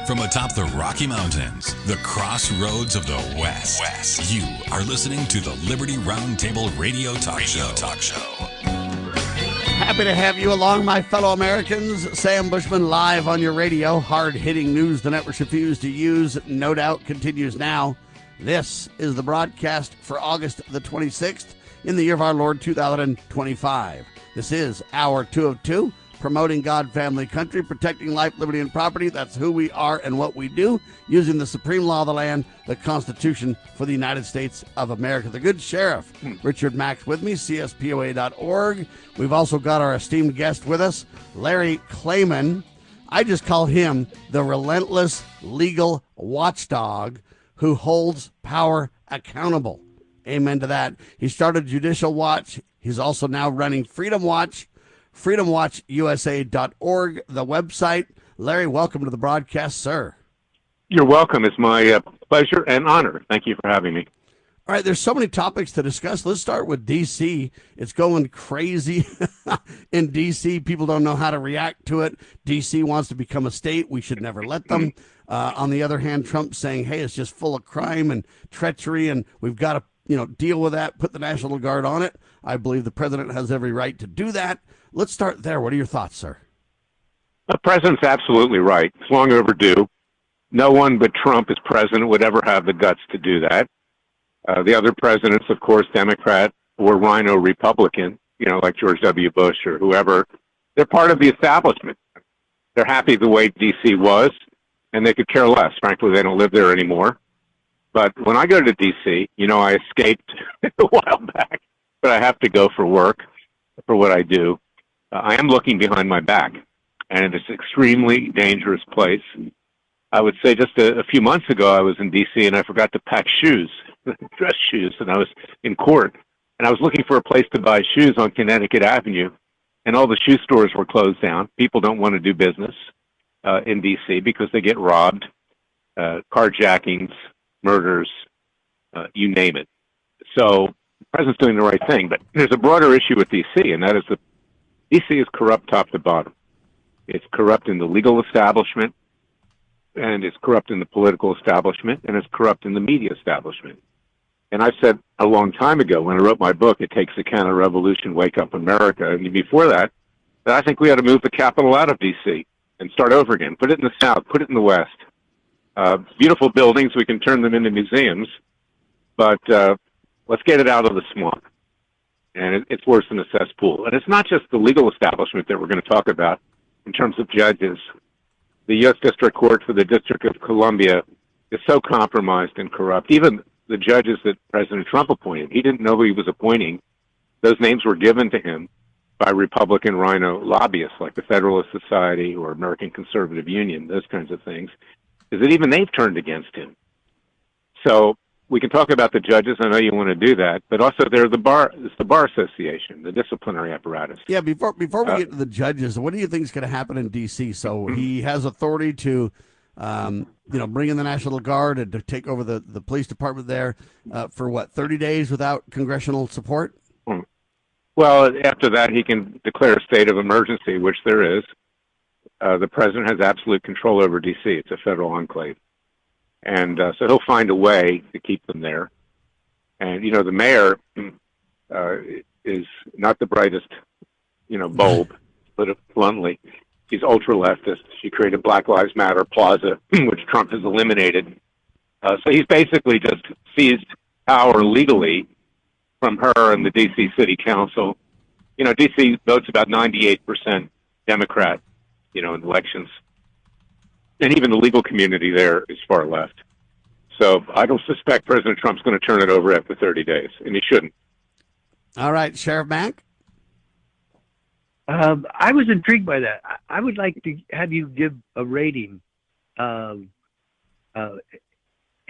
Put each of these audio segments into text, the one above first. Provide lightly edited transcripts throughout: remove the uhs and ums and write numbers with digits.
From atop the Rocky Mountains, the crossroads of the West, you are listening to the Liberty RoundTable Radio Talk Show. Happy to have you along, my fellow Americans. Sam Bushman live on your radio. Hard-hitting news the networks refuse to use, no doubt, continues now. This is the broadcast for August the 26th in the year of our Lord 2025. This is Hour 2 of 2. Promoting God, family, country, protecting life, liberty, and property. That's who we are and what we do, using the supreme law of the land, the Constitution for the United States of America. The good sheriff, Richard Max, with me, CSPOA.org. We've also got our esteemed guest with us, Larry Klayman. I just call him the relentless legal watchdog who holds power accountable. Amen to that. He started Judicial Watch. He's also now running Freedom Watch. freedomwatchusa.org, the website. Larry, welcome to the broadcast, sir. You're welcome. It's my pleasure and honor. Thank you for having me. All right, there's so many topics to discuss. Let's start with D.C. It's going crazy in D.C. People don't know how to react to it. D.C. wants to become a state. We should never let them. On the other hand, Trump's saying, hey, it's just full of crime and treachery, and we've got to deal with that, put the National Guard on it. I believe the president has every right to do that. Let's start there. What are your thoughts, sir? The president's absolutely right. It's long overdue. No one but Trump as president would ever have the guts to do that. The other presidents, of course, Democrat or Rhino Republican, like George W. Bush or whoever, they're part of the establishment. They're happy the way D.C. was, and they could care less. Frankly, they don't live there anymore. But when I go to D.C., I escaped a while back, but I have to go for work, for what I do. I am looking behind my back, and it's an extremely dangerous place. I would say just a few months ago, I was in D.C., and I forgot to pack shoes, dress shoes, and I was in court, and I was looking for a place to buy shoes on Connecticut Avenue, and all the shoe stores were closed down. People don't want to do business in D.C. because they get robbed, carjackings, murders, you name it. So the president's doing the right thing, but there's a broader issue with D.C., and that is the D.C. is corrupt top to bottom. It's corrupt in the legal establishment, and it's corrupt in the political establishment, and it's corrupt in the media establishment. And I said a long time ago when I wrote my book, It Takes a Counter-Revolution, Wake Up America, and before that I think we ought to move the capital out of D.C. and start over again. Put it in the South, put it in the West. Beautiful buildings, we can turn them into museums, but let's get it out of the swamp. And it's worse than a cesspool. And it's not just the legal establishment that we're going to talk about in terms of judges. The U.S. District Court for the District of Columbia is so compromised and corrupt. Even the judges that President Trump appointed, he didn't know who he was appointing. Those names were given to him by Republican rhino lobbyists like the Federalist Society or American Conservative Union, those kinds of things, is that even they've turned against him. So we can talk about the judges. I know you want to do that, but also there's the bar association, the disciplinary apparatus. Yeah. Before we get to the judges, what do you think is going to happen in D.C.? So he has authority to, bring in the National Guard and to take over the police department there for 30 days without congressional support? Well, after that, he can declare a state of emergency, which there is. The president has absolute control over D.C. It's a federal enclave. And so he'll find a way to keep them there. And, the mayor is not the brightest, bulb, to put it bluntly. She's ultra-leftist. She created Black Lives Matter Plaza, which Trump has eliminated. So he's basically just seized power legally from her and the D.C. City Council. D.C. votes about 98% Democrat, in elections. And even the legal community there is far left. So I don't suspect President Trump's going to turn it over after 30 days, and he shouldn't. All right, Sheriff Mack? I was intrigued by that. I would like to have you give a rating, A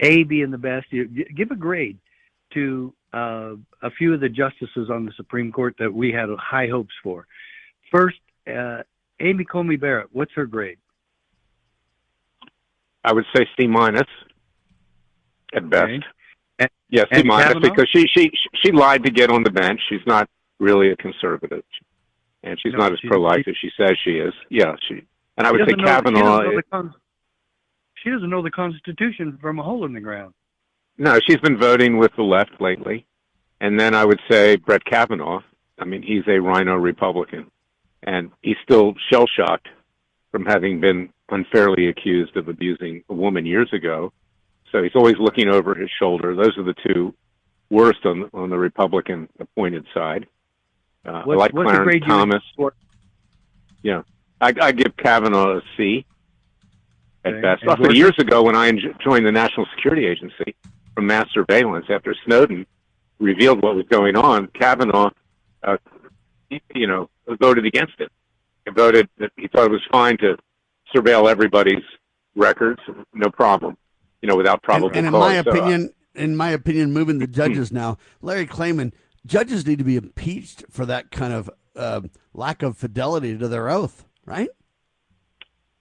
being the best. Give a grade to a few of the justices on the Supreme Court that we had high hopes for. First, Amy Coney Barrett, what's her grade? I would say C- at best. Okay. Yes, C- because she lied to get on the bench. She's not really a conservative, and she's not as pro-life as she says she is. Yeah, and I would say Kavanaugh. She doesn't know the Constitution from a hole in the ground. No, she's been voting with the left lately. And then I would say Brett Kavanaugh. I mean, he's a rhino Republican, and he's still shell-shocked from having been unfairly accused of abusing a woman years ago. So he's always looking over his shoulder. Those are the two worst on the Republican appointed side. I like Clarence Thomas. Yeah, I give Kavanaugh a C at best. Also, years ago when I joined the National Security Agency from mass surveillance after Snowden revealed what was going on, Kavanaugh, voted against it. He voted that he thought it was fine to surveil everybody's records, no problem, without probable cause. And in my opinion, moving the judges now, Larry Klayman, judges need to be impeached for that kind of lack of fidelity to their oath, right?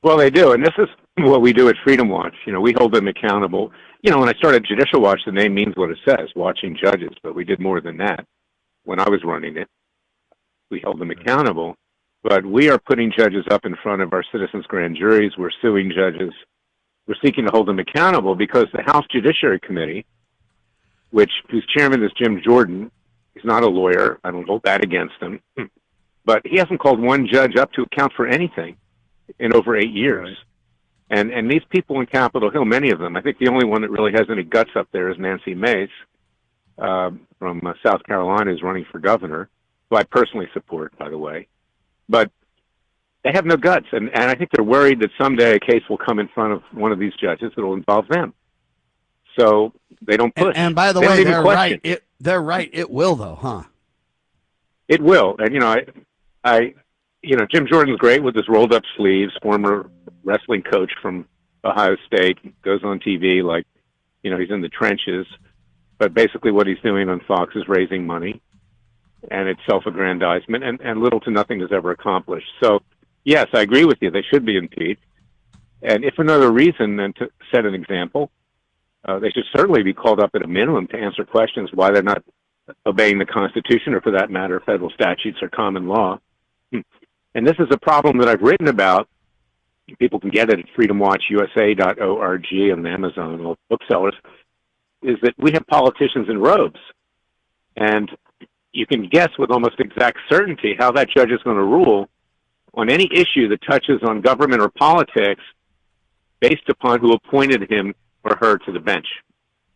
Well, they do, and this is what we do at Freedom Watch. We hold them accountable. When I started Judicial Watch, the name means what it says, watching judges, but we did more than that when I was running it. We held them accountable, but we are putting judges up in front of our citizens' grand juries. We're suing judges. We're seeking to hold them accountable because the House Judiciary Committee, whose chairman is Jim Jordan, he's not a lawyer. I don't hold that against him, but he hasn't called one judge up to account for anything in over 8 years. Right. And these people in Capitol Hill, many of them, I think the only one that really has any guts up there is Nancy Mace from South Carolina, who's running for governor, who I personally support, by the way. But they have no guts, and I think they're worried that someday a case will come in front of one of these judges that will involve them. So they don't push. And by the way, they're right. They're right. It will, though, huh? It will. And, Jim Jordan's great with his rolled-up sleeves, former wrestling coach from Ohio State, goes on TV like, he's in the trenches. But basically what he's doing on Fox is raising money, and it's self-aggrandizement, and little to nothing is ever accomplished. So, yes, I agree with you. They should be impeached. And if for another reason than to set an example, they should certainly be called up at a minimum to answer questions why they're not obeying the Constitution, or for that matter, federal statutes or common law. And this is a problem that I've written about. People can get it at freedomwatchusa.org and Amazon and all booksellers, is that we have politicians in robes. And you can guess with almost exact certainty how that judge is going to rule on any issue that touches on government or politics based upon who appointed him or her to the bench.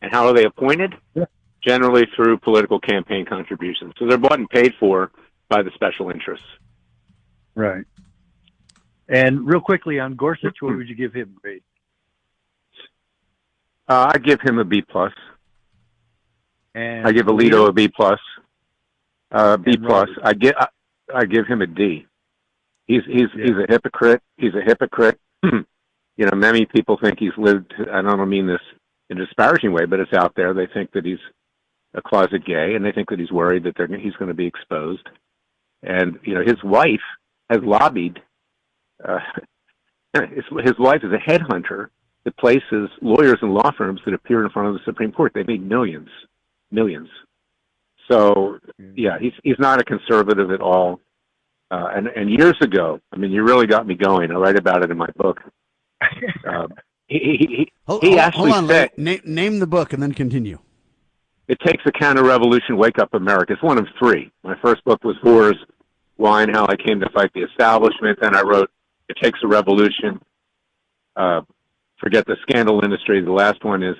And how are they appointed? Yeah. Generally through political campaign contributions. So they're bought and paid for by the special interests. Right. And real quickly on Gorsuch, what would you give him a grade? I give him a B+. And I give Alito a B+. B+. I give him a D. He's a hypocrite. He's a hypocrite. Many people think he's lived, I don't mean this in a disparaging way, but it's out there. They think that he's a closet gay, and they think that he's worried that he's going to be exposed. And, his wife has lobbied. His wife is a headhunter that places lawyers and law firms that appear in front of the Supreme Court. They make millions. So, yeah, he's not a conservative at all. And years ago, you really got me going. I write about it in my book. He actually said, name the book and then continue. It Takes a Counter-Revolution, Wake Up America. It's one of three. My first book was Whores, Why and How I Came to Fight the Establishment. Then I wrote It Takes a Revolution, Forget the Scandal Industry. The last one is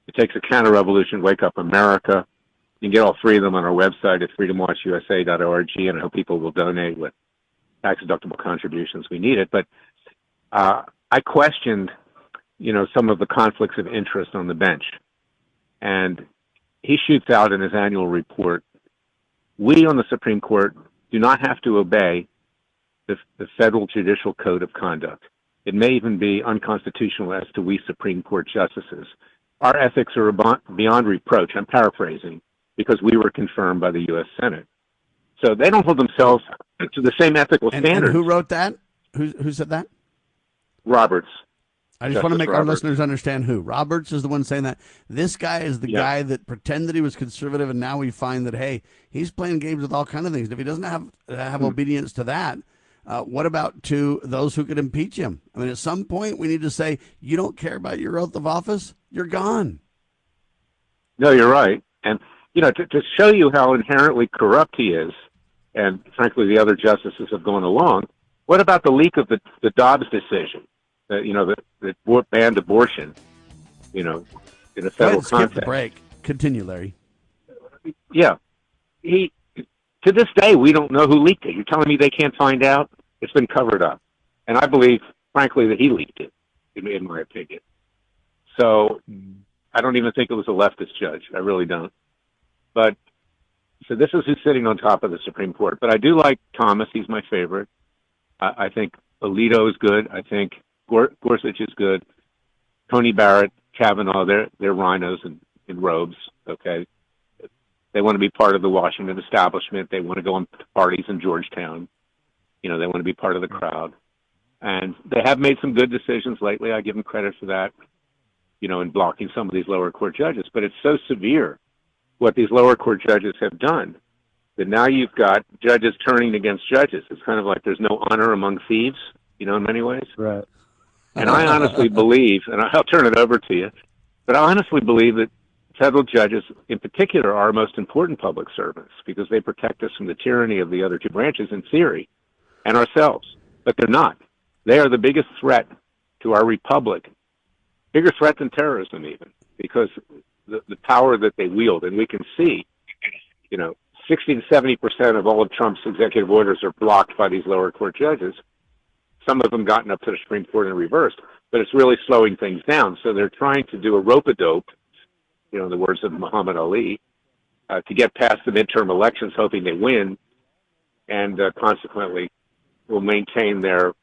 It Takes a Counter-Revolution, Wake Up America. You can get all three of them on our website at freedomwatchusa.org, and I hope people will donate with tax-deductible contributions. We need it. But I questioned, some of the conflicts of interest on the bench. And he shoots out in his annual report, we on the Supreme Court do not have to obey the federal judicial code of conduct. It may even be unconstitutional as to we Supreme Court justices. Our ethics are beyond reproach. I'm paraphrasing, because we were confirmed by the U.S. Senate. So they don't hold themselves to the same ethical standards. And who wrote that? Who said that? Roberts. I just want to make our listeners understand who. Roberts is the one saying that. This guy is the guy that pretended he was conservative, and now we find that, hey, he's playing games with all kinds of things. If he doesn't have obedience to that, What about to those who could impeach him? I mean, at some point, we need to say, you don't care about your oath of office, you're gone. No, you're right. And, to show you how inherently corrupt he is, and frankly, the other justices have gone along, what about the leak of the Dobbs decision, that banned abortion, in a federal context? Skip the break. Continue, Larry. Yeah. To this day, we don't know who leaked it. You're telling me they can't find out? It's been covered up. And I believe, frankly, that he leaked it, in my opinion. So I don't even think it was a leftist judge. I really don't. But so this is who's sitting on top of the Supreme Court. But I do like Thomas. He's my favorite. I think Alito is good. I think Gorsuch is good. Tony Barrett, Kavanaugh, they're rhinos in robes, okay? They want to be part of the Washington establishment. They want to go on parties in Georgetown. They want to be part of the crowd. And they have made some good decisions lately. I give them credit for that, in blocking some of these lower court judges. But it's so severe what these lower court judges have done that now you've got judges turning against judges. It's kind of like there's no honor among thieves, in many ways. Right. And I honestly believe, and I'll turn it over to you, but I honestly believe that federal judges in particular are our most important public servants because they protect us from the tyranny of the other two branches in theory and ourselves. But they're not. They are the biggest threat to our republic, bigger threat than terrorism even, because the power that they wield. And we can see, 60 to 70% of all of Trump's executive orders are blocked by these lower court judges. Some of them gotten up to the Supreme Court and reversed, but it's really slowing things down. So they're trying to do a rope-a-dope, in the words of Muhammad Ali, to get past the midterm elections, hoping they win, and consequently will maintain their,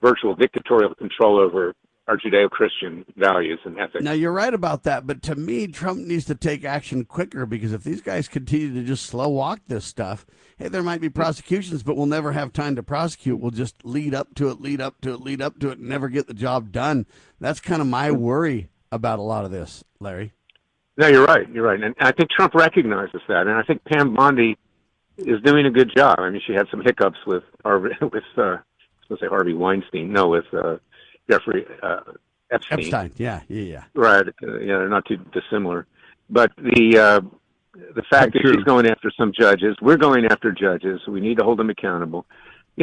virtual dictatorial control over our Judeo-Christian values and ethics. Now, you're right about that, but to me, Trump needs to take action quicker because if these guys continue to just slow walk this stuff, hey, there might be prosecutions, but we'll never have time to prosecute. We'll just lead up to it, and never get the job done. That's kind of my worry about a lot of this, Larry. No, you're right. And I think Trump recognizes that, and I think Pam Bondi is doing a good job. I mean, she had some hiccups with Harvey Weinstein. No, with Jeffrey Epstein. Yeah. Right. They're not too dissimilar. But the fact that she's going after some judges, we're going after judges. We need to hold them accountable.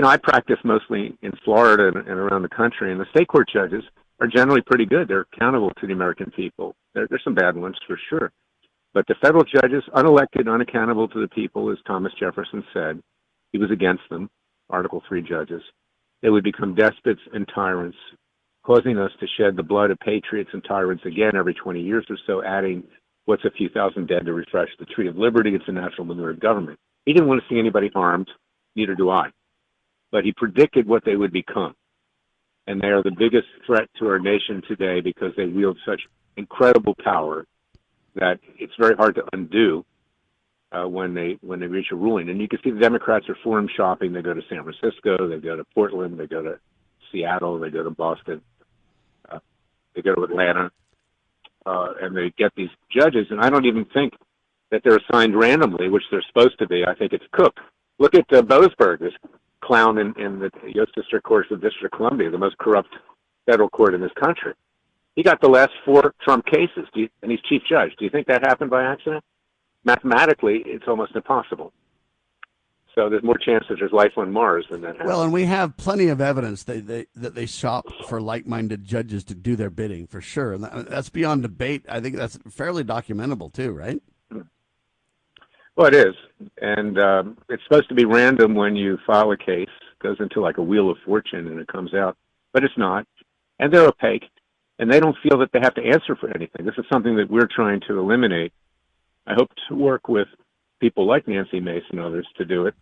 I practice mostly in Florida and around the country, and the state court judges are generally pretty good. They're accountable to the American people. There's some bad ones for sure. But the federal judges, unelected, unaccountable to the people, as Thomas Jefferson said, he was against them, Article 3 judges. They would become despots and tyrants, causing us to shed the blood of patriots and tyrants again every 20 years or so, adding what's a few thousand dead to refresh the tree of liberty. It's a natural manure of government. He didn't want to see anybody harmed, neither do I. But he predicted what they would become. And they are the biggest threat to our nation today because they wield such incredible power that it's very hard to undo when they reach a ruling. And you can see the Democrats are forum shopping. They go to San Francisco, they go to Portland, they go to Seattle, they go to Boston, they go to Atlanta, and they get these judges. And I don't even think that they're assigned randomly, which they're supposed to be. I think it's Cook. Look at Boasberg, this clown in the U.S. District Court of the District of Columbia, the most corrupt federal court in this country. He got the last 4 Trump cases, and he's chief judge. Do you think that happened by accident? Mathematically, it's almost impossible. So there's more chance that there's life on Mars than that happens. Well, and we have plenty of evidence that they shop for like-minded judges to do their bidding, for sure. And that's beyond debate. I think that's fairly documentable, too, right? Well, it is. And it's supposed to be random when you file a case. It goes into like a wheel of fortune and it comes out. But it's not. And they're opaque. And they don't feel that they have to answer for anything. This is something that we're trying to eliminate. I hope to work with people like Nancy Mace and others to do it,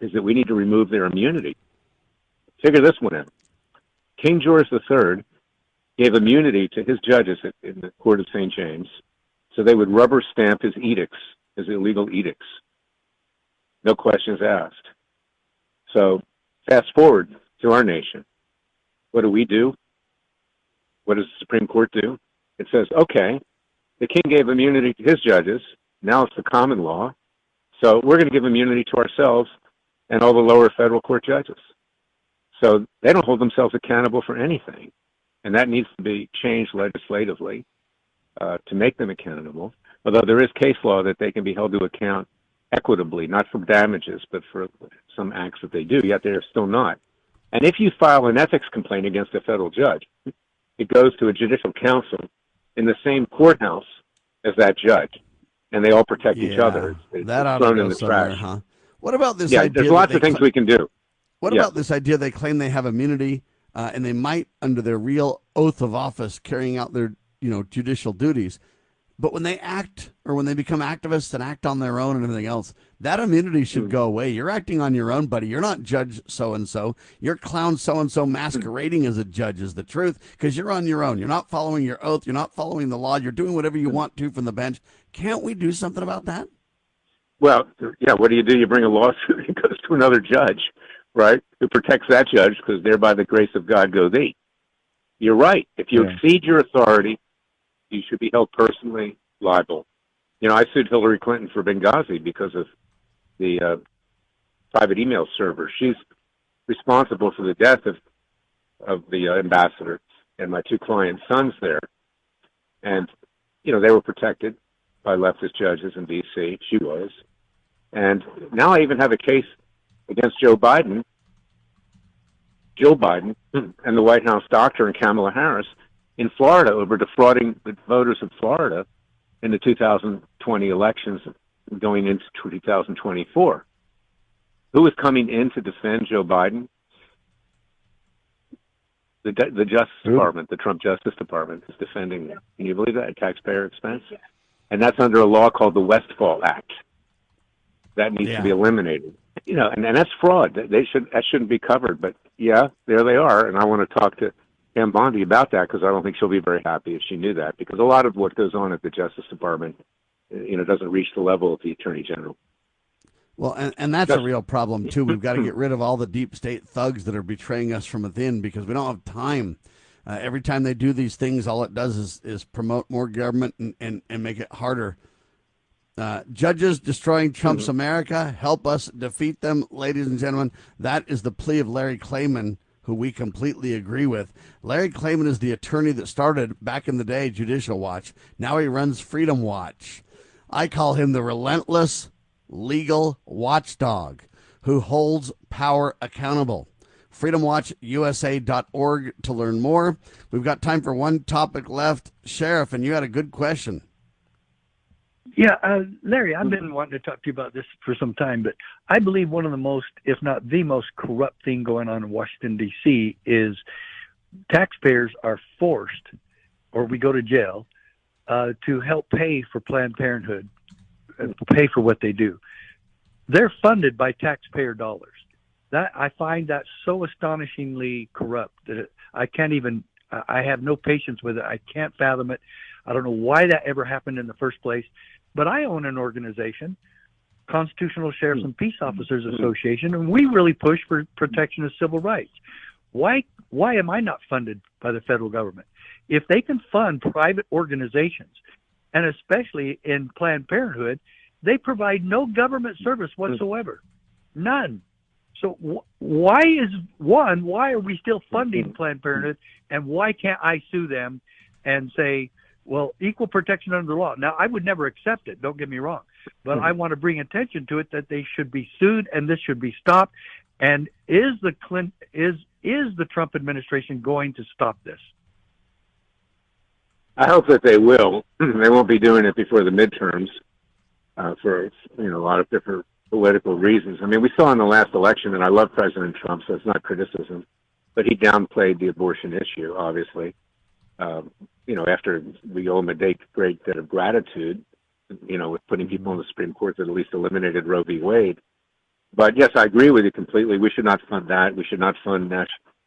is that we need to remove their immunity. Figure this one out. King George III gave immunity to his judges in the Court of St. James, so they would rubber stamp his edicts, his illegal edicts. No questions asked. So fast forward to our nation. What do? What does the Supreme Court do? It says, okay, the king gave immunity to his judges. Now it's the common law. So we're going to give immunity to ourselves and all the lower federal court judges. So they don't hold themselves accountable for anything. And that needs to be changed legislatively to make them accountable. Although there is case law that they can be held to account equitably, not for damages, but for some acts that they do, yet they're still not. And if you file an ethics complaint against a federal judge, it goes to a judicial council in the same courthouse as that judge, and they all protect each other. It's thrown in the trash. Huh? What about this idea? There's lots of things we can do. What about this idea they claim they have immunity and they might, under their real oath of office, carrying out their judicial duties, but when they act or when they become activists and act on their own and everything else, that immunity should go away. You're acting on your own, buddy. You're not Judge so-and-so. You're clown so-and-so masquerading as a judge is the truth because you're on your own. You're not following your oath. You're not following the law. You're doing whatever you want to from the bench. Can't we do something about that? Well, yeah, what do? You bring a lawsuit. It goes to another judge, right, who protects that judge because there by the grace of God go thee. You're right. If you exceed your authority, you should be held personally liable. I sued Hillary Clinton for Benghazi because of the private email server. She's responsible for the death of the ambassador and my two client sons there. And, they were protected by leftist judges in D.C. She was. And now I even have a case against Joe Biden, Jill Biden, and the White House doctor and Kamala Harris in Florida over defrauding the voters of Florida in the 2020 elections going into 2024. Who is coming in to defend Joe Biden? The Justice Department, the Trump Justice Department is defending them. Can you believe that? At taxpayer expense? And that's under a law called the Westfall Act. That needs to be eliminated. And that's fraud. That shouldn't be covered. But yeah, there they are. And I want to talk to Pam Bondi about that because I don't think she'll be very happy if she knew that, because a lot of what goes on at the Justice Department, doesn't reach the level of the Attorney General. Well, and that's a real problem, too. We've got to get rid of all the deep state thugs that are betraying us from within because we don't have time. Every time they do these things, all it does is promote more government and make it harder. Judges destroying Trump's America, help us defeat them, ladies and gentlemen. That is the plea of Larry Klayman, who we completely agree with. Larry Klayman is the attorney that started, back in the day, Judicial Watch. Now he runs Freedom Watch. I call him the relentless legal watchdog who holds power accountable. FreedomWatchUSA.org to learn more. We've got time for one topic left. Sheriff, and you had a good question. Yeah, Larry, I've been wanting to talk to you about this for some time, but I believe one of the most, if not the most corrupt thing going on in Washington, D.C. is taxpayers are forced, or we go to jail, to help pay for Planned Parenthood, pay for what they do. They're funded by taxpayer dollars. That I find that so astonishingly corrupt that I can't even, I have no patience with it. I can't fathom it. I don't know why that ever happened in the first place. But I own an organization, Constitutional Sheriffs and Peace Officers Association, and we really push for protection of civil rights. Why am I not funded by the federal government? If they can fund private organizations, and especially in Planned Parenthood, they provide no government service whatsoever. None. So why are we still funding Planned Parenthood, and why can't I sue them and say, well, equal protection under the law? Now, I would never accept it, don't get me wrong, but I want to bring attention to it that they should be sued and this should be stopped. And is the Trump administration going to stop this? I hope that they will. They won't be doing it before the midterms for a lot of different political reasons. I mean, we saw in the last election, and I love President Trump, so it's not criticism, but he downplayed the abortion issue, obviously. After we owe him a great debt of gratitude, with putting people in the Supreme Court that at least eliminated Roe v. Wade. But yes, I agree with you completely. We should not fund that. We should not fund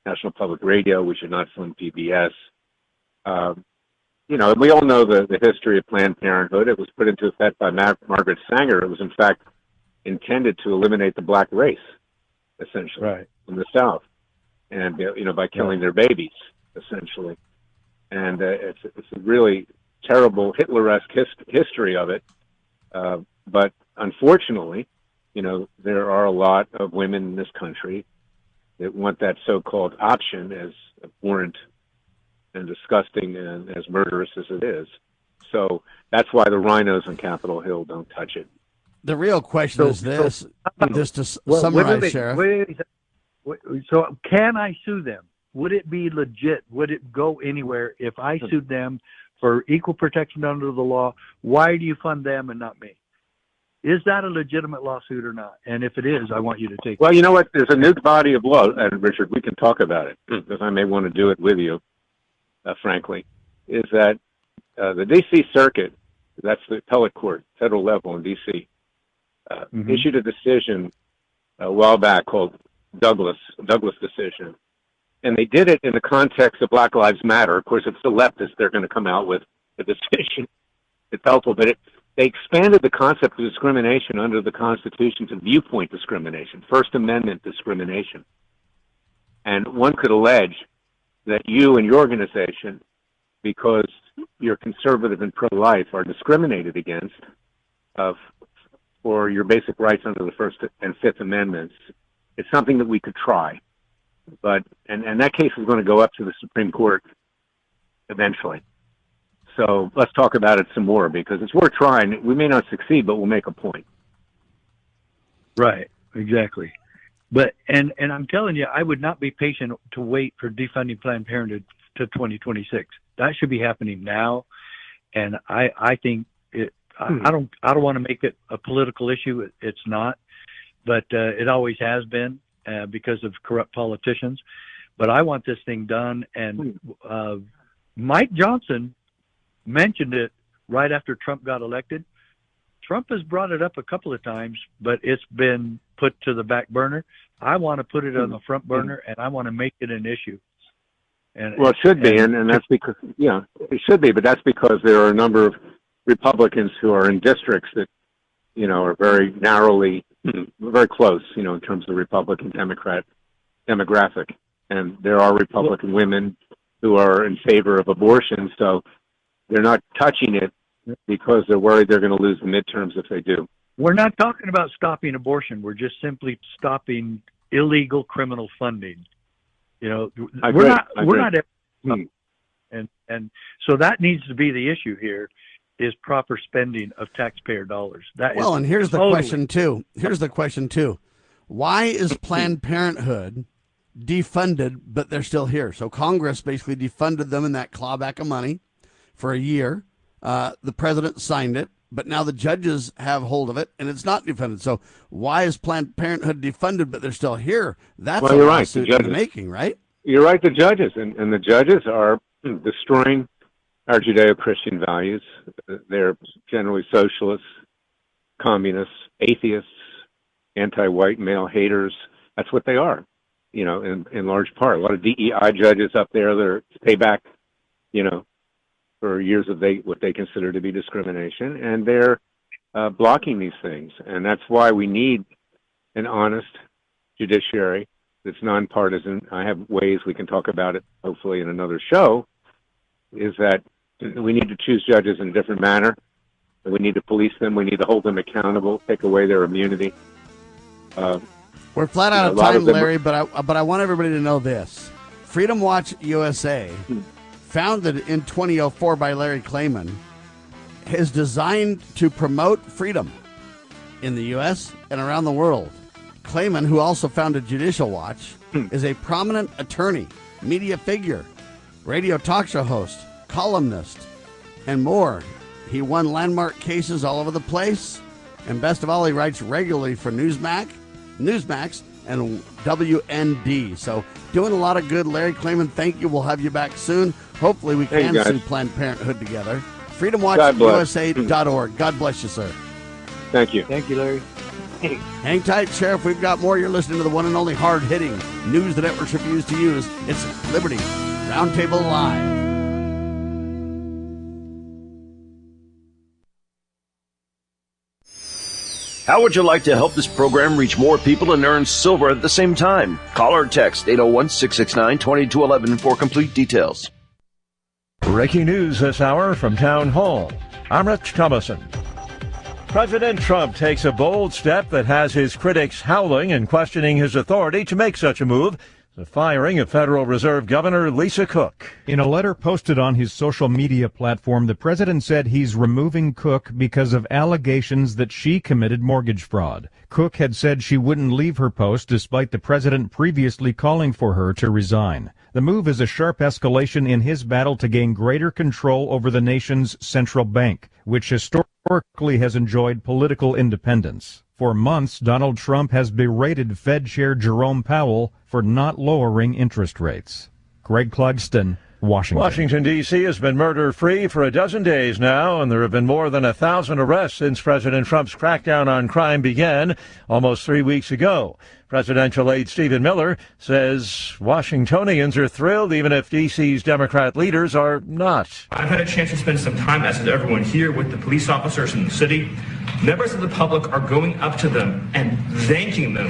National Public Radio. We should not fund PBS. And we all know the history of Planned Parenthood. It was put into effect by Margaret Sanger. It was, in fact, intended to eliminate the black race, essentially, in the South, and by killing their babies, essentially. And it's a really terrible Hitler-esque history of it. But unfortunately, there are a lot of women in this country that want that so-called option, as abhorrent and disgusting and as murderous as it is. So that's why the rhinos on Capitol Hill don't touch it. The real question is this, just to summarize, Sheriff. So can I sue them? Would it be legit? Would it go anywhere if I sued them for equal protection under the law? Why do you fund them and not me? Is that a legitimate lawsuit or not? And if it is, I want you to take it. Well, you know what? There's a new body of law, and Richard, we can talk about it, because I may want to do it with you, frankly, is that the D.C. Circuit, that's the appellate court, federal level in D.C., issued a decision a while back called Douglas decision. And they did it in the context of Black Lives Matter. Of course, it's the leftists they're going to come out with a decision. It's helpful, but they expanded the concept of discrimination under the Constitution to viewpoint discrimination, First Amendment discrimination. And one could allege that you and your organization, because you're conservative and pro-life, are discriminated against for your basic rights under the First and Fifth Amendments. It's something that we could try. But and that case is going to go up to the Supreme Court eventually. So let's talk about it some more, because it's worth trying. We may not succeed, but we'll make a point. Right, exactly. But and I'm telling you, I would not be patient to wait for defunding Planned Parenthood to 2026. That should be happening now. And I think it. I don't want to make it a political issue. It's not, but it always has been because of corrupt politicians. But I want this thing done. And Mike Johnson mentioned it right after Trump got elected. Trump has brought it up a couple of times, but it's been put to the back burner. I want to put it on the front burner, and I want to make it an issue. Well, it should be, and that's because, it should be, but that's because there are a number of Republicans who are in districts that, are very narrowly, very close, in terms of the Republican-Democrat demographic. And there are Republican women who are in favor of abortion, so they're not touching it because they're worried they're going to lose the midterms if they do. We're not talking about stopping abortion. We're just simply stopping illegal criminal funding. We're not. And so that needs to be the issue here, is proper spending of taxpayer dollars. And here's the question too. Why is Planned Parenthood defunded, but they're still here? So Congress basically defunded them in that clawback of money for a year. The president signed it, but now the judges have hold of it, and it's not defunded. So why is Planned Parenthood defunded, but they're still here? That's a lawsuit in the making, right? You're right, the judges. And the judges are destroying our Judeo-Christian values. They're generally socialists, communists, atheists, anti-white male haters. That's what they are, in large part. A lot of DEI judges up there that are payback, for years of what they consider to be discrimination, and they're blocking these things. And that's why we need an honest judiciary that's nonpartisan. I have ways we can talk about it, hopefully, in another show, is that we need to choose judges in a different manner. We need to police them. We need to hold them accountable, take away their immunity. We're flat out of time, Larry, but I want everybody to know this. Freedom Watch USA, founded in 2004 by Larry Klayman, is designed to promote freedom in the U.S. and around the world. Klayman, who also founded Judicial Watch, is a prominent attorney, media figure, radio talk show host, columnist, and more. He won landmark cases all over the place, and best of all, he writes regularly for Newsmax, and WND. So doing a lot of good. Larry Klayman, thank you. We'll have you back soon. Hopefully we can sue Planned Parenthood together. FreedomWatchUSA.org. God bless you, sir. Thank you. Thank you, Larry. Hang tight, Sheriff. We've got more. You're listening to the one and only hard-hitting news the networks refuse to use. It's Liberty Roundtable Live. How would you like to help this program reach more people and earn silver at the same time? Call or text 801-669-2211 for complete details. Breaking news this hour from Town Hall. I'm Rich Thomason. President Trump takes a bold step that has his critics howling and questioning his authority to make such a move. The firing of Federal Reserve Governor Lisa Cook. In a letter posted on his social media platform, the president said he's removing Cook because of allegations that she committed mortgage fraud. Cook had said she wouldn't leave her post despite the president previously calling for her to resign. The move is a sharp escalation in his battle to gain greater control over the nation's central bank, which historically has enjoyed political independence. For months, Donald Trump has berated Fed Chair Jerome Powell for not lowering interest rates. Greg Clugston, Washington. Washington, D.C. has been murder-free for a dozen days now, and there have been more than 1,000 arrests since President Trump's crackdown on crime began almost 3 weeks ago. Presidential aide Stephen Miller says Washingtonians are thrilled even if D.C.'s Democrat leaders are not. I've had a chance to spend some time, as has everyone here, with the police officers in the city. Members of the public are going up to them and thanking them,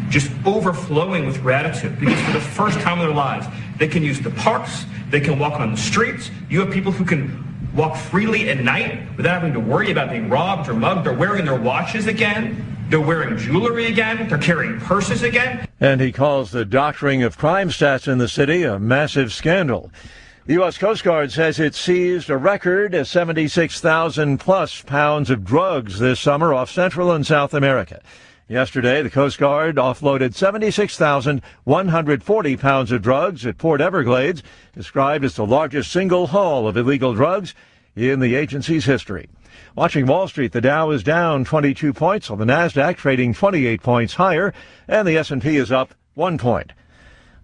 just overflowing with gratitude, because for the first time in their lives, they can use the parks, they can walk on the streets. You have people who can walk freely at night without having to worry about being robbed or mugged. They're wearing their watches again. They're wearing jewelry again. They're carrying purses again. And he calls the doctoring of crime stats in the city a massive scandal. The U.S. Coast Guard says it seized a record 76,000-plus pounds of drugs this summer off Central and South America. Yesterday, the Coast Guard offloaded 76,140 pounds of drugs at Port Everglades, described as the largest single haul of illegal drugs in the agency's history. Watching Wall Street, the Dow is down 22 points, while the Nasdaq trading 28 points higher, and the S&P is up 1 point.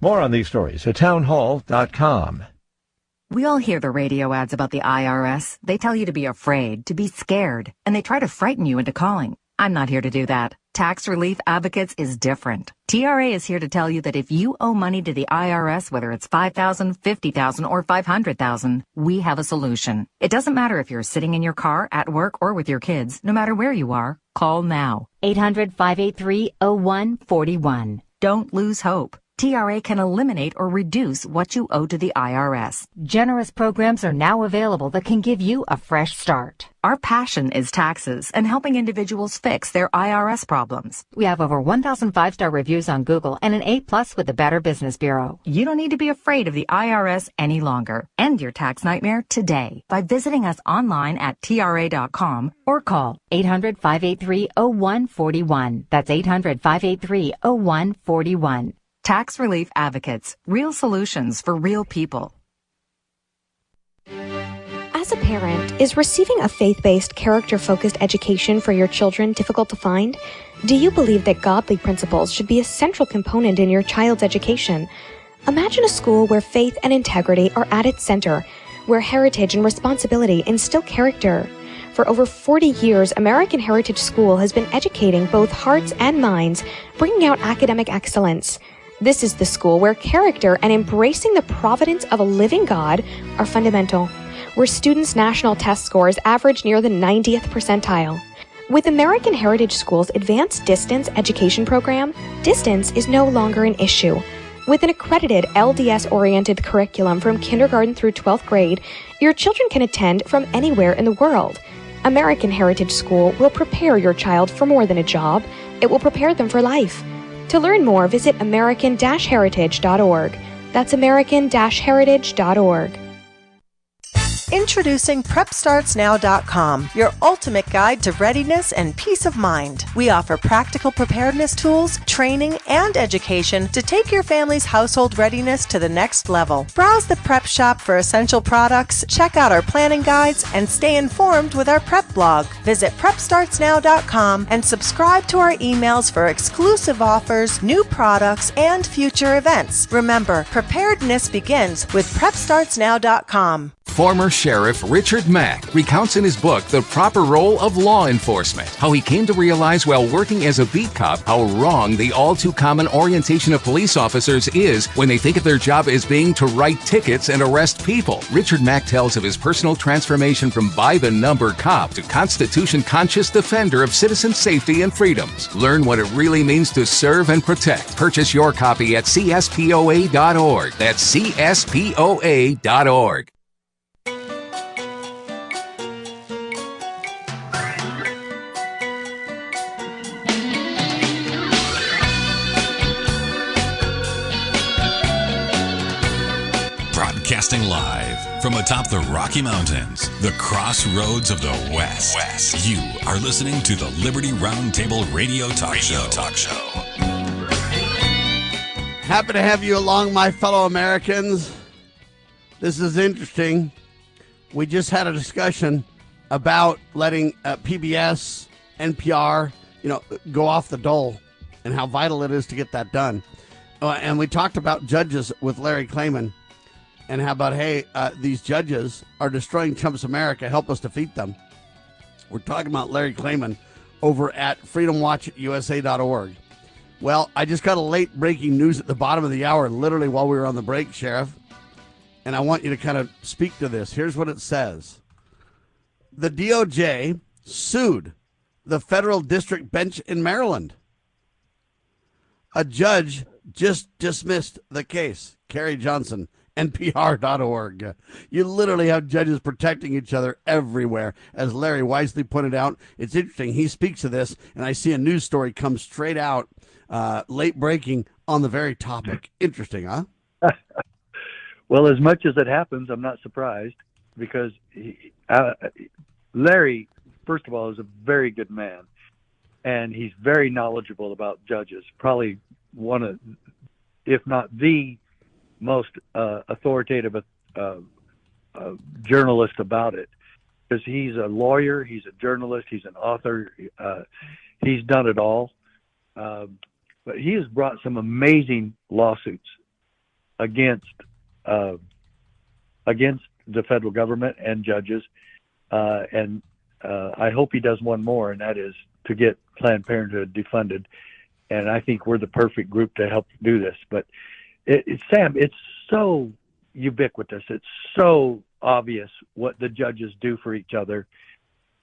More on these stories at townhall.com. We all hear the radio ads about the IRS. They tell you to be afraid, to be scared, and they try to frighten you into calling. I'm not here to do that. Tax Relief Advocates is different. TRA is here to tell you that if you owe money to the IRS, whether it's $5,000, $50,000, or $500,000, we have a solution. It doesn't matter if you're sitting in your car, at work, or with your kids. No matter where you are, call now. 800-583-0141. Don't lose hope. TRA can eliminate or reduce what you owe to the IRS. Generous programs are now available that can give you a fresh start. Our passion is taxes and helping individuals fix their IRS problems. We have over 1,000 five-star reviews on Google and an A+ with the Better Business Bureau. You don't need to be afraid of the IRS any longer. End your tax nightmare today by visiting us online at TRA.com or call 800-583-0141. That's 800-583-0141. Tax Relief Advocates. Real solutions for real people. As a parent, is receiving a faith-based, character-focused education for your children difficult to find? Do you believe that godly principles should be a central component in your child's education? Imagine a school where faith and integrity are at its center, where heritage and responsibility instill character. For over 40 years, American Heritage School has been educating both hearts and minds, bringing out academic excellence. This is the school where character and embracing the providence of a living God are fundamental, where students' national test scores average near the 90th percentile. With American Heritage School's Advanced Distance Education Program, distance is no longer an issue. With an accredited LDS-oriented curriculum from kindergarten through 12th grade, your children can attend from anywhere in the world. American Heritage School will prepare your child for more than a job. It will prepare them for life. To learn more, visit American-Heritage.org. That's American-Heritage.org. Introducing PrepStartsNow.com, your ultimate guide to readiness and peace of mind. We offer practical preparedness tools, training, and education to take your family's household readiness to the next level. Browse the prep shop for essential products, check out our planning guides, and stay informed with our prep blog. Visit PrepStartsNow.com and subscribe to our emails for exclusive offers, new products, and future events. Remember, preparedness begins with PrepStartsNow.com. Former Sheriff Richard Mack recounts in his book The Proper Role of Law Enforcement how he came to realize while working as a beat cop how wrong the all-too-common orientation of police officers is when they think of their job as being to write tickets and arrest people. Richard Mack tells of his personal transformation from by-the-number cop to Constitution-conscious defender of citizen safety and freedoms. Learn what it really means to serve and protect. Purchase your copy at CSPOA.org. That's CSPOA.org. Broadcasting live from atop the Rocky Mountains, the crossroads of the West. You are listening to the Liberty RoundTable Radio Talk Show. Happy to have you along, my fellow Americans. This is interesting. We just had a discussion about letting PBS, NPR, go off the dole and how vital it is to get that done. And we talked about judges with Larry Klayman and how about, hey, these judges are destroying Trump's America. Help us defeat them. We're talking about Larry Klayman over at freedomwatchusa.org. Well, I just got a late breaking news at the bottom of the hour, literally while we were on the break, Sheriff. And I want you to kind of speak to this. Here's what it says. The DOJ sued the federal district bench in Maryland. A judge just dismissed the case. Carrie Johnson, NPR.org. You literally have judges protecting each other everywhere. As Larry wisely pointed out, it's interesting. He speaks to this, and I see a news story come straight out, late breaking, on the very topic. Interesting, huh? Well, as much as it happens, I'm not surprised because Larry, first of all, is a very good man, and he's very knowledgeable about judges. Probably one of, if not the most authoritative journalist about it, because he's a lawyer, he's a journalist, he's an author, he's done it all. But he has brought some amazing lawsuits against the federal government and judges, and I hope he does one more, and that is to get Planned Parenthood defunded. And I think we're the perfect group to help do this. But Sam, it's so ubiquitous. It's so obvious what the judges do for each other.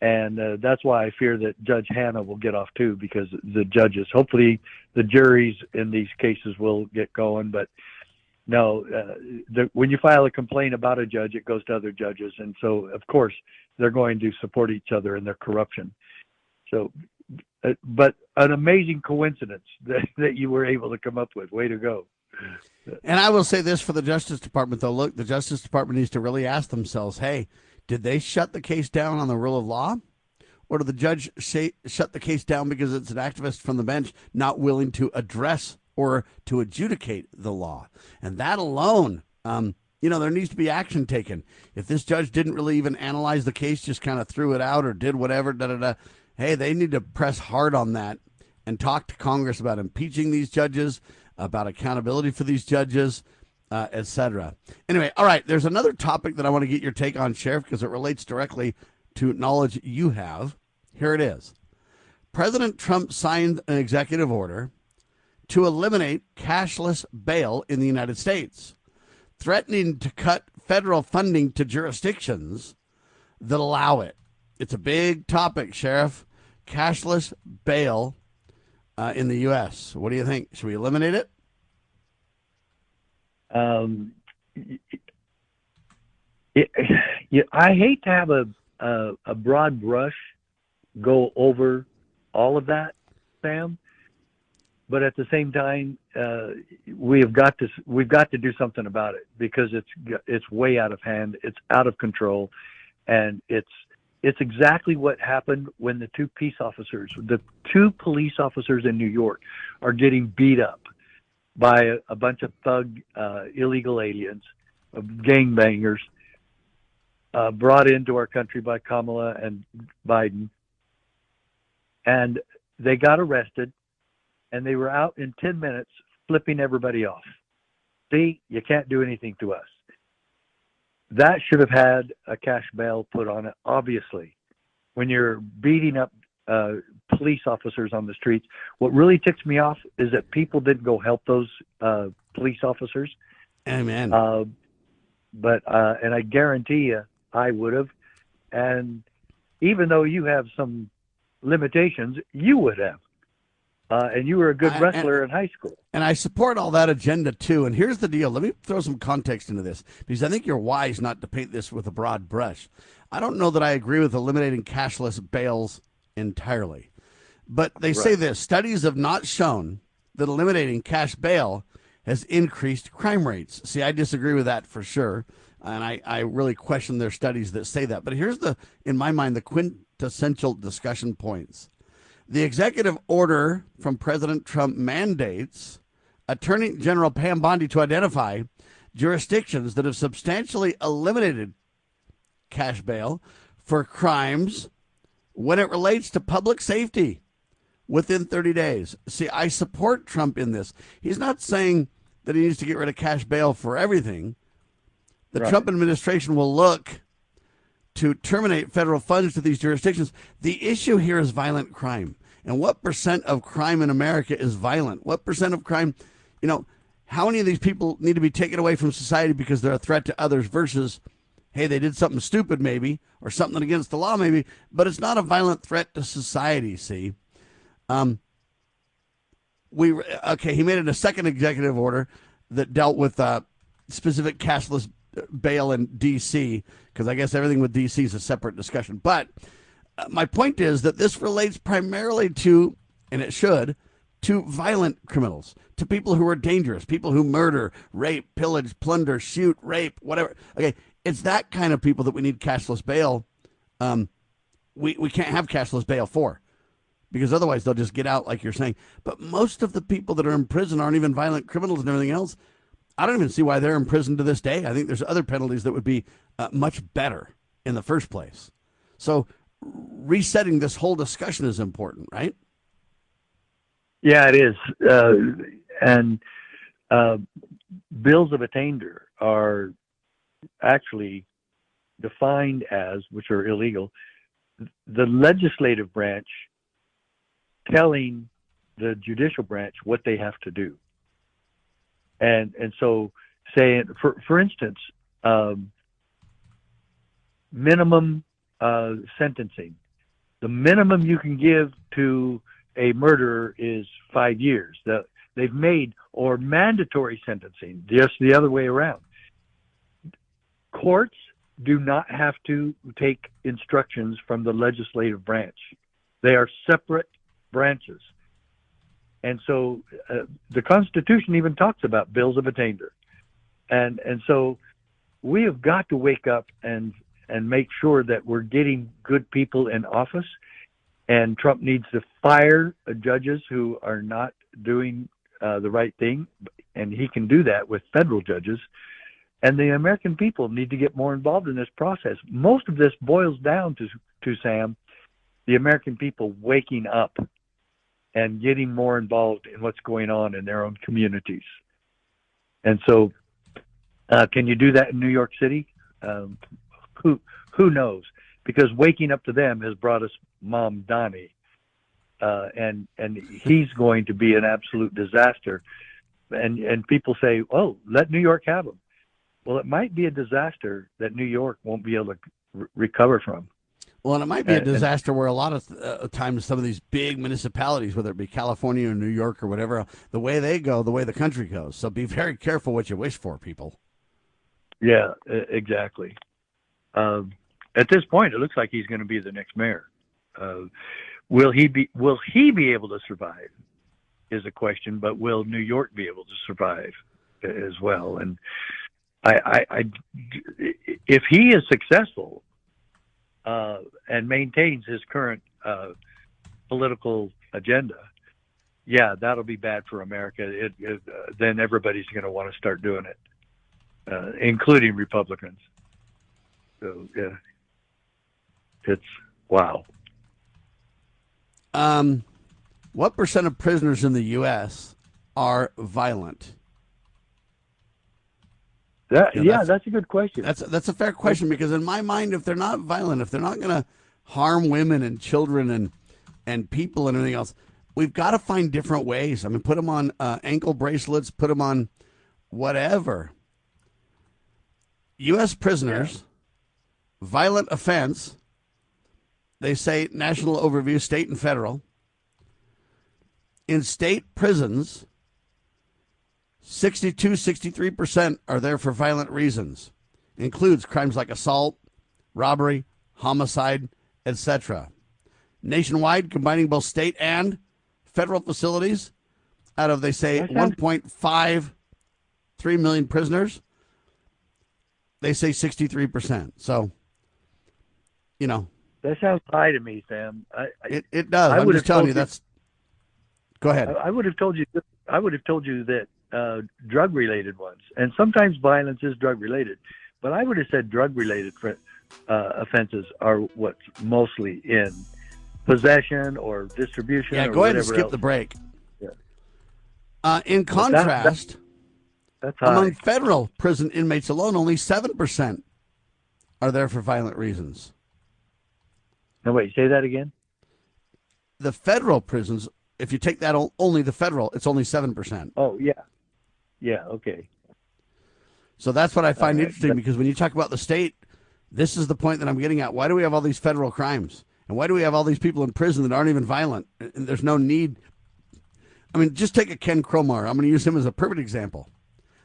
And that's why I fear that Judge Hanna will get off too, because the judges, hopefully the juries in these cases will get going. But no, when you file a complaint about a judge, it goes to other judges. And so, of course, they're going to support each other in their corruption. So, but an amazing coincidence that you were able to come up with. Way to go. And I will say this for the Justice Department, though. Look, the Justice Department needs to really ask themselves, hey, did they shut the case down on the rule of law? Or did the judge shut the case down because it's an activist from the bench not willing to address or to adjudicate the law? And that alone, there needs to be action taken. If this judge didn't really even analyze the case, just kind of threw it out or did whatever, hey, they need to press hard on that and talk to Congress about impeaching these judges, about accountability for these judges, etc. Anyway, all right, there's another topic that I want to get your take on, Sheriff, because it relates directly to knowledge you have. Here it is. President Trump signed an executive order to eliminate cashless bail in the United States, threatening to cut federal funding to jurisdictions that allow it. It's a big topic, Sheriff. Cashless bail in the U.S. What do you think? Should we eliminate it? I hate to have a broad brush go over all of that, Sam. But at the same time, we've got to do something about it because it's way out of hand. It's out of control, and it's exactly what happened when the two police officers in New York are getting beat up by a bunch of thug illegal aliens, gangbangers, brought into our country by Kamala and Biden, and they got arrested. And they were out in 10 minutes flipping everybody off. See, you can't do anything to us. That should have had a cash bail put on it, obviously. When you're beating up police officers on the streets, what really ticks me off is that people didn't go help those police officers. Amen. And I guarantee you, I would have. And even though you have some limitations, you would have. And you were a good wrestler in high school. And I support all that agenda, too. And here's the deal. Let me throw some context into this, because I think you're wise not to paint this with a broad brush. I don't know that I agree with eliminating cashless bails entirely. But they say this. Studies have not shown that eliminating cash bail has increased crime rates. See, I disagree with that for sure. And I really question their studies that say that. But here's in my mind, the quintessential discussion points. The executive order from President Trump mandates Attorney General Pam Bondi to identify jurisdictions that have substantially eliminated cash bail for crimes when it relates to public safety within 30 days. See, I support Trump in this. He's not saying that he needs to get rid of cash bail for everything. The Trump administration will look to terminate federal funds to these jurisdictions. The issue here is violent crime. And what percent of crime in America is violent? What percent of crime, how many of these people need to be taken away from society because they're a threat to others versus, hey, they did something stupid maybe, or something against the law maybe, but it's not a violent threat to society, see? He made it a second executive order that dealt with specific cashless bail in D.C., because I guess everything with D.C. is a separate discussion. But my point is that this relates primarily to, and it should, to violent criminals, to people who are dangerous, people who murder, rape, pillage, plunder, shoot, rape, whatever. Okay, it's that kind of people that we need cashless bail. We can't have cashless bail for, because otherwise they'll just get out like you're saying. But most of the people that are in prison aren't even violent criminals and everything else. I don't even see why they're in prison to this day. I think there's other penalties that would be much better in the first place. So resetting this whole discussion is important, right? Yeah, it is. And bills of attainder are actually defined as, which are illegal, the legislative branch telling the judicial branch what they have to do. And so, say, for instance, minimum sentencing. The minimum you can give to a murderer is 5 years. They've made, or mandatory sentencing, just the other way around. Courts do not have to take instructions from the legislative branch. They are separate branches. And so the Constitution even talks about bills of attainder. And so we have got to wake up and make sure that we're getting good people in office. And Trump needs to fire judges who are not doing the right thing. And he can do that with federal judges. And the American people need to get more involved in this process. Most of this boils down to Sam, the American people waking up and getting more involved in what's going on in their own communities. And so, can you do that in New York City? Who knows? Because waking up to them has brought us Mom Donnie, and he's going to be an absolute disaster. And people say, "Oh, let New York have him." Well, it might be a disaster that New York won't be able to recover from. Well, and it might be a disaster where a lot of times some of these big municipalities, whether it be California or New York or whatever, the way they go, the way the country goes. So be very careful what you wish for, people. Yeah, exactly. At this point, it looks like he's going to be the next mayor. Will he be able to survive is a question, but will New York be able to survive as well? And if he is successful, and maintains his current political agenda, yeah, that'll be bad for America. Then everybody's going to want to start doing it, including Republicans. So, yeah, it's wow. What percent of prisoners in the U.S. are violent? That's a good question. That's a fair question, because in my mind, if they're not violent, if they're not going to harm women and children and people and everything else, we've got to find different ways. I mean, put them on ankle bracelets, put them on whatever. U.S. prisoners, violent offense, they say national overview, state and federal. In state prisons, 63% are there for violent reasons. Includes crimes like assault, robbery, homicide, etc. Nationwide, combining both state and federal facilities, out of, they say, 1.5 3 million prisoners. They say 63%. So, that sounds high to me, Sam. It does. I'm just telling you that's. Go ahead. I would have told you. I would have told you that drug-related ones, and sometimes violence is drug-related, but I would have said drug-related offenses are what's mostly in possession or distribution. Yeah, or go ahead and skip else. the break. Yeah. In contrast, that's high. among federal prison inmates alone, only 7% are there for violent reasons. No, wait, say that again? The federal prisons, if you take that only the federal, it's only 7%. Oh, yeah. Yeah, okay. So that's what I find interesting, because when you talk about the state, this is the point that I'm getting at. Why do we have all these federal crimes? And why do we have all these people in prison that aren't even violent? And there's no need. I mean, just take a Ken Cromar. I'm going to use him as a perfect example.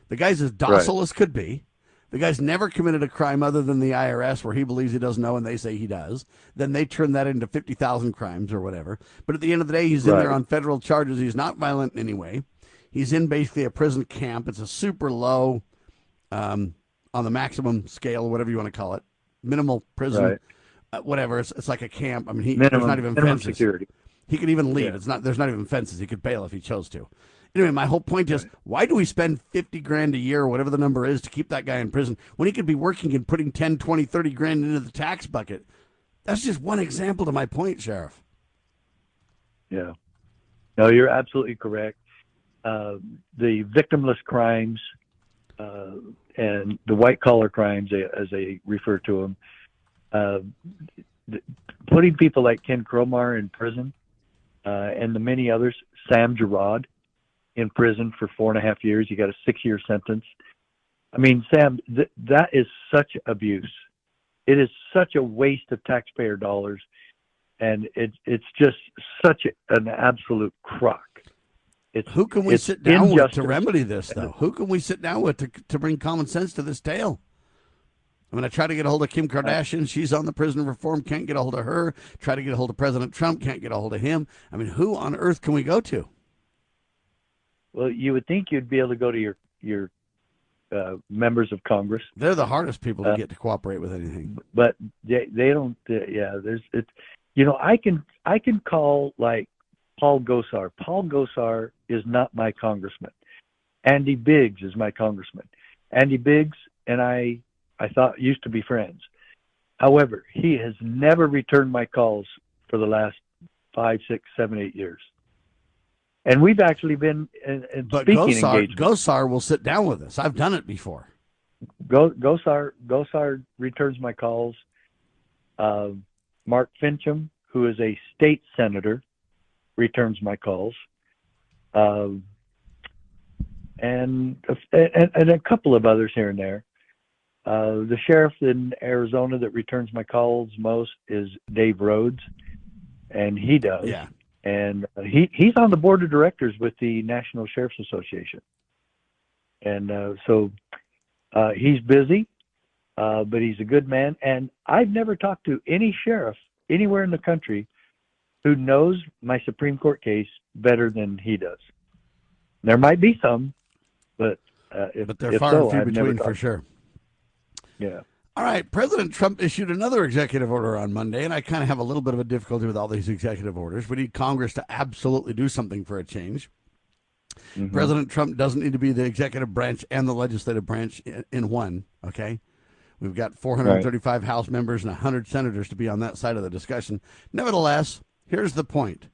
The guy's as docile as could be. The guy's never committed a crime other than the IRS, where he believes he doesn't know and they say he does. Then they turn that into 50,000 crimes or whatever. But at the end of the day, he's in there on federal charges. He's not violent in any way. He's in basically a prison camp. It's a super low, on the maximum scale, whatever you want to call it, minimal prison, whatever. It's like a camp. I mean, there's not even fences. Security. He could even leave. Yeah. There's not even fences. He could bail if he chose to. Anyway, my whole point is, why do we spend $50,000 a year or whatever the number is to keep that guy in prison when he could be working and putting 10, 20, 30 grand into the tax bucket? That's just one example to my point, Sheriff. Yeah. No, you're absolutely correct. The victimless crimes and the white-collar crimes, as they refer to them, putting people like Ken Cromar in prison and the many others, Sam Gerard, in prison for 4.5 years. He got a 6-year sentence. I mean, Sam, that is such abuse. It is such a waste of taxpayer dollars, and it's just such an absolute crock. Who can we sit down with to remedy this, though? Who can we sit down with to bring common sense to this tale? I mean, I try to get a hold of Kim Kardashian. She's on the prison reform. Can't get a hold of her. Try to get a hold of President Trump. Can't get a hold of him. I mean, who on earth can we go to? Well, you would think you'd be able to go to your members of Congress. They're the hardest people to get to cooperate with anything. But they don't. I can call like Paul Gosar. Paul Gosar is not my congressman. Andy Biggs is my congressman. Andy Biggs and I thought used to be friends. However, he has never returned my calls for the last 5, 6, 7, 8 years. And we've actually been in speaking engagements. Gosar will sit down with us. I've done it before. Gosar returns my calls. Mark Fincham, who is a state senator, returns my calls. And a couple of others here and there. The sheriff in Arizona that returns my calls most is Dave Rhodes, and he does. Yeah. And he's on the board of directors with the National Sheriff's Association. And so he's busy, but he's a good man. And I've never talked to any sheriff anywhere in the country who knows my Supreme Court case better than he does. There might be some, but they're far and few between for sure. Yeah. All right. President Trump issued another executive order on Monday, and I kind of have a little bit of a difficulty with all these executive orders. We need Congress to absolutely do something for a change. Mm-hmm. President Trump doesn't need to be the executive branch and the legislative branch in one, okay? We've got 435 House members and 100 senators to be on that side of the discussion. Nevertheless, here's the point.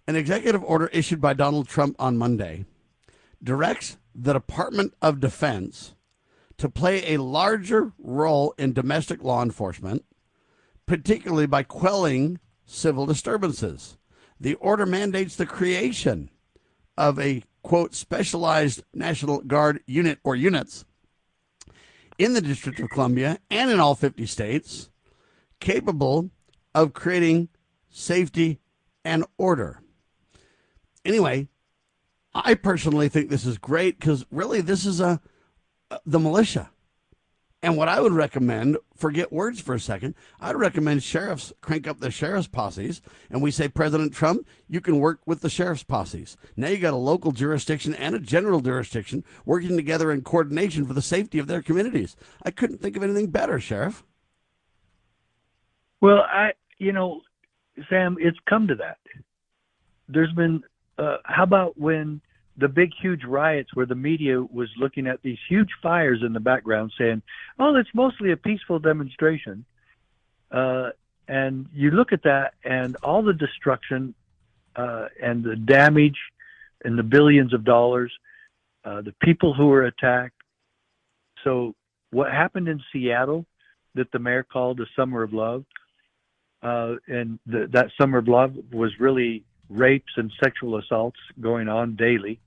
An executive order issued by Donald Trump on Monday directs the Department of Defense to play a larger role in domestic law enforcement, particularly by quelling civil disturbances. The order mandates the creation of a, quote, specialized National Guard unit or units in the District of Columbia and in all 50 states, capable of creating safety and order. Anyway, I personally think this is great because really this is the militia. And what I would recommend, forget words for a second, I'd recommend sheriffs crank up the sheriff's posses, and we say, President Trump, you can work with the sheriff's posses. Now you got a local jurisdiction and a general jurisdiction working together in coordination for the safety of their communities. I couldn't think of anything better, Sheriff. Well, Sam, it's come to that. There's been, how about when the big, huge riots where the media was looking at these huge fires in the background saying, oh, it's mostly a peaceful demonstration. And you look at that and all the destruction and the damage and the billions of dollars, the people who were attacked. So what happened in Seattle that the mayor called the Summer of Love, and that Summer of Love was really rapes and sexual assaults going on daily.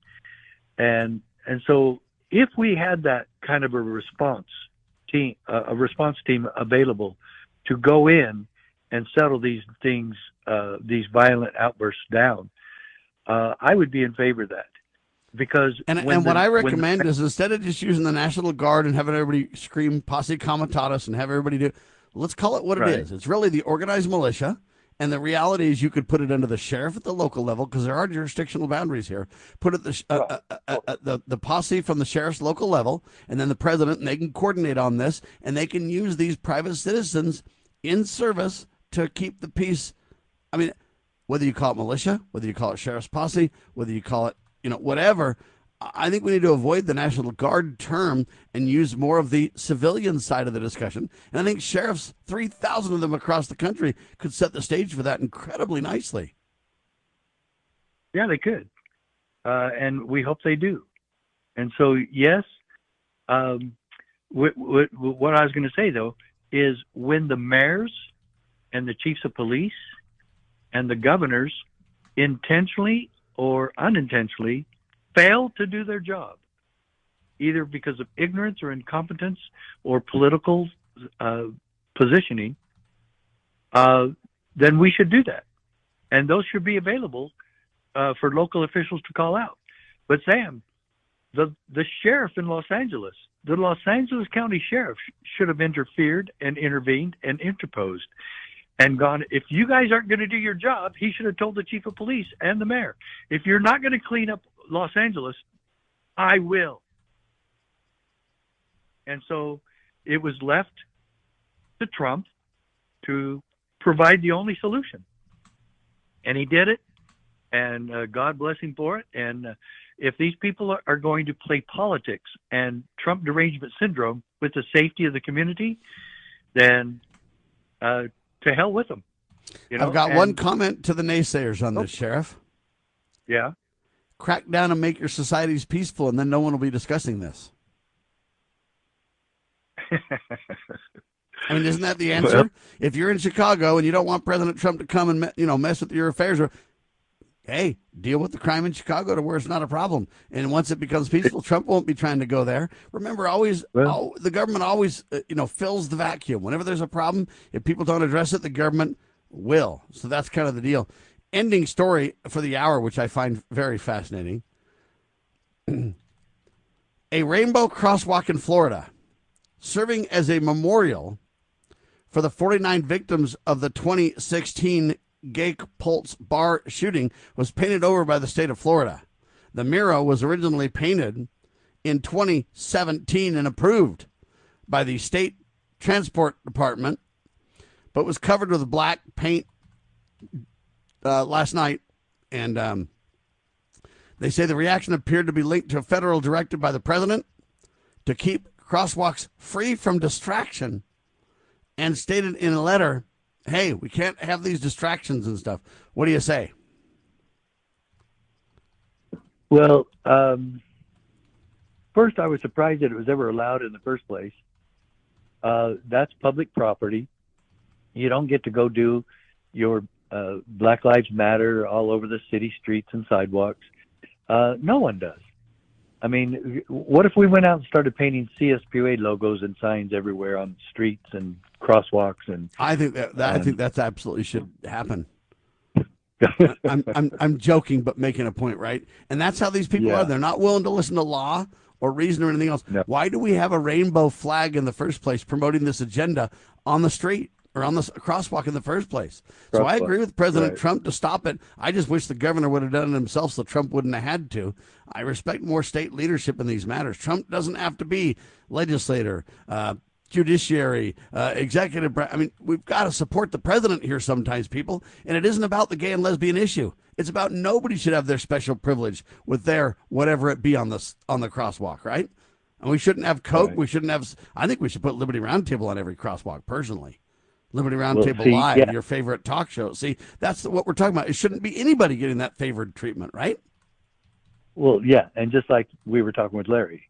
And so if we had that kind of a response team available to go in and settle these things, these violent outbursts down, I would be in favor of that. Because what I recommend is, instead of just using the National Guard and having everybody scream posse comitatus and have everybody do, let's call it what it is. It's really the organized militia. And the reality is you could put it under the sheriff at the local level, because there are jurisdictional boundaries here. Put it the posse from the sheriff's local level, and then the president, and they can coordinate on this, and they can use these private citizens in service to keep the peace. I mean, whether you call it militia, whether you call it sheriff's posse, whether you call it, whatever, I think we need to avoid the National Guard term and use more of the civilian side of the discussion. And I think sheriffs, 3,000 of them across the country, could set the stage for that incredibly nicely. Yeah, they could. And we hope they do. And so, yes, what I was going to say, though, is when the mayors and the chiefs of police and the governors intentionally or unintentionally fail to do their job, either because of ignorance or incompetence or political positioning, then we should do that. And those should be available for local officials to call out. But Sam, the sheriff in Los Angeles, the Los Angeles County Sheriff should have interfered and intervened and interposed and gone, if you guys aren't going to do your job, he should have told the chief of police and the mayor, if you're not going to clean up Los Angeles, I will. And so it was left to Trump to provide the only solution. And he did it, and God bless him for it. And if these people are going to play politics and Trump derangement syndrome with the safety of the community, then to hell with them. I've got one comment to the naysayers on this, Sheriff. Yeah. Crack down and make your societies peaceful, and then no one will be discussing this. I mean, isn't that the answer? Well, if you're in Chicago and you don't want President Trump to come and mess with your affairs, hey, deal with the crime in Chicago to where it's not a problem. And once it becomes peaceful, Trump won't be trying to go there. Remember, the government always fills the vacuum. Whenever there's a problem, if people don't address it, the government will. So that's kind of the deal. Ending story for the hour, which I find very fascinating. A rainbow crosswalk in Florida, serving as a memorial for the 49 victims of the 2016 Gay Pulse bar shooting, was painted over by the state of Florida. The mural was originally painted in 2017 and approved by the state transport department, but was covered with black paint last night. And they say the reaction appeared to be linked to a federal directive by the president to keep crosswalks free from distraction, and stated in a letter, hey, we can't have these distractions and stuff. What do you say? Well, first, I was surprised that it was ever allowed in the first place. That's public property. You don't get to go do your Black Lives Matter all over the city streets and sidewalks. No one does. I mean, what if we went out and started painting CSPA logos and signs everywhere on streets and crosswalks? And I think I think that's absolutely should happen. I'm joking, but making a point, right? And that's how these people are. They're not willing to listen to law or reason or anything else. No. Why do we have a rainbow flag in the first place promoting this agenda on the street or on the crosswalk in the first place? So I agree with President Trump to stop it. I just wish the governor would have done it himself so Trump wouldn't have had to. I respect more state leadership in these matters. Trump doesn't have to be legislator, judiciary, executive. I mean, we've got to support the president here sometimes, people. And it isn't about the gay and lesbian issue. It's about nobody should have their special privilege with their whatever it be on the crosswalk, right? And we shouldn't have Coke. Right. We shouldn't have. I think we should put Liberty RoundTable on every crosswalk. Personally, Liberty RoundTable Live, your favorite talk show. See, that's what we're talking about. It shouldn't be anybody getting that favored treatment, right? Well, yeah, and just like we were talking with Larry,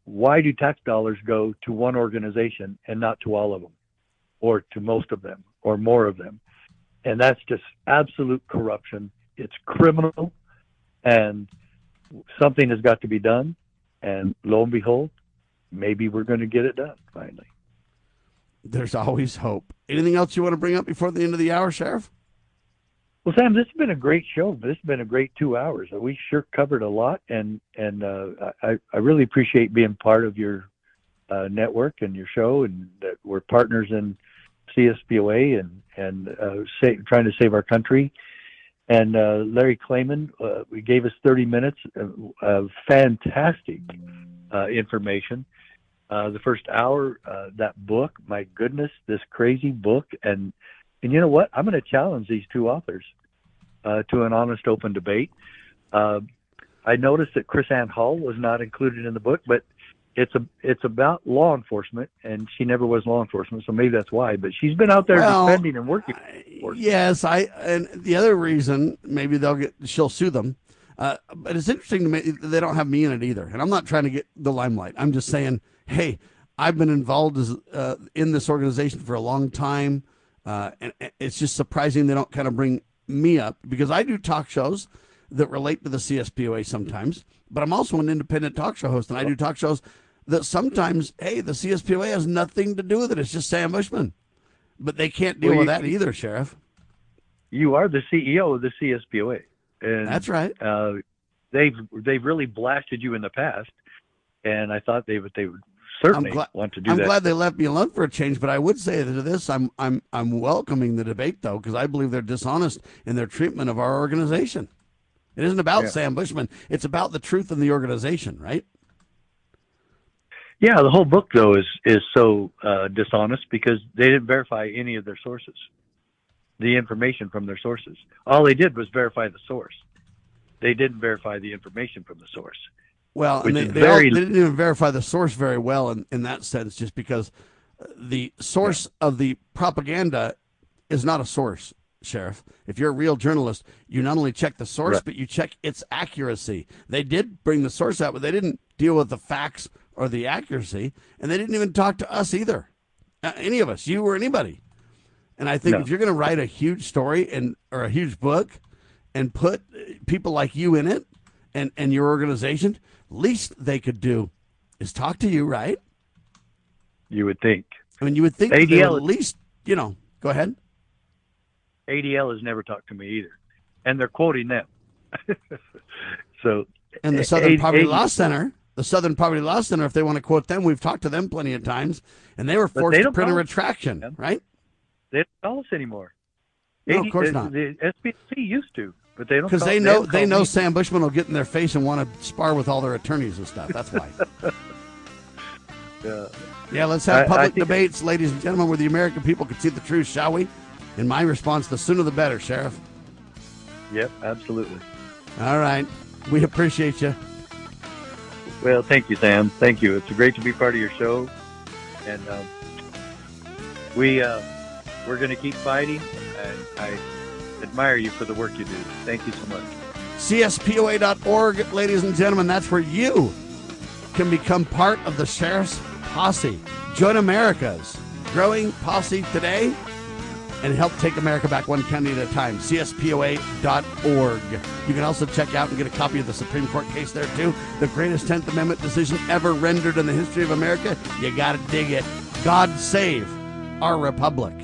why do tax dollars go to one organization and not to all of them, or to most of them, or more of them? And that's just absolute corruption. It's criminal, and something has got to be done. And lo and behold, maybe we're going to get it done finally. There's always hope. Anything else you want to bring up before the end of the hour, Sheriff? Well, Sam, this has been a great show. This has been a great 2 hours. We sure covered a lot, and I really appreciate being part of your network and your show, and that we're partners in CSPOA and trying to save our country. And Larry Klayman, we gave us 30 minutes of fantastic information. The first hour, that book, my goodness, this crazy book. And you know what? I'm going to challenge these two authors to an honest, open debate. I noticed that Chris Ann Hall was not included in the book, but it's about law enforcement, and she never was law enforcement, so maybe that's why. But she's been out there defending and working. Yes, and the other reason, maybe she'll sue them. But it's interesting to me they don't have me in it either, and I'm not trying to get the limelight. I'm just saying, hey, I've been involved in this organization for a long time, and it's just surprising they don't kind of bring me up, because I do talk shows that relate to the CSPOA sometimes, but I'm also an independent talk show host, and I do talk shows that sometimes, hey, the CSPOA has nothing to do with it. It's just Sam Bushman. But they can't deal with that either, Sheriff. You are the CEO of the CSPOA. And that's right. They've really blasted you in the past, and I thought they would certainly want to do that. I'm glad they left me alone for a change, but I would say to this, I'm welcoming the debate, though, because I believe they're dishonest in their treatment of our organization. It isn't about Sam Bushman. It's about the truth in the organization, right? Yeah, the whole book, though, is so dishonest because they didn't verify any of their sources, the information from their sources. All they did was verify the source. They didn't verify the information from the source. Well, and they didn't even verify the source very well in that sense, just because the source of the propaganda is not a source, Sheriff. If you're a real journalist, you not only check the source, but you check its accuracy. They did bring the source out, but they didn't deal with the facts or the accuracy, and they didn't even talk to us either, any of us, you or anybody. And I think if you're going to write a huge story or a huge book and put people like you in it and your organization, least they could do is talk to you, right? You would think. I mean, you would think they would at least, go ahead. ADL has never talked to me either, and they're quoting them. And the Southern Poverty Law Center, if they want to quote them, we've talked to them plenty of times, and they were forced to print a retraction, right? They don't call us anymore. No, of course not. The SBC used to, but they don't. Because they know Sam Bushman will get in their face and want to spar with all their attorneys and stuff. That's why. Yeah, let's have public debates, ladies and gentlemen, where the American people can see the truth, shall we? And my response, the sooner the better, Sheriff. Yep, absolutely. All right. We appreciate you. Well, thank you, Sam. Thank you. It's great to be part of your show. And we're going to keep fighting. I admire you for the work you do. Thank you so much. CSPOA.org, ladies and gentlemen, that's where you can become part of the Sheriff's Posse. Join America's growing posse today and help take America back one county at a time. CSPOA.org. You can also check out and get a copy of the Supreme Court case there, too. The greatest 10th Amendment decision ever rendered in the history of America. You got to dig it. God save our republic.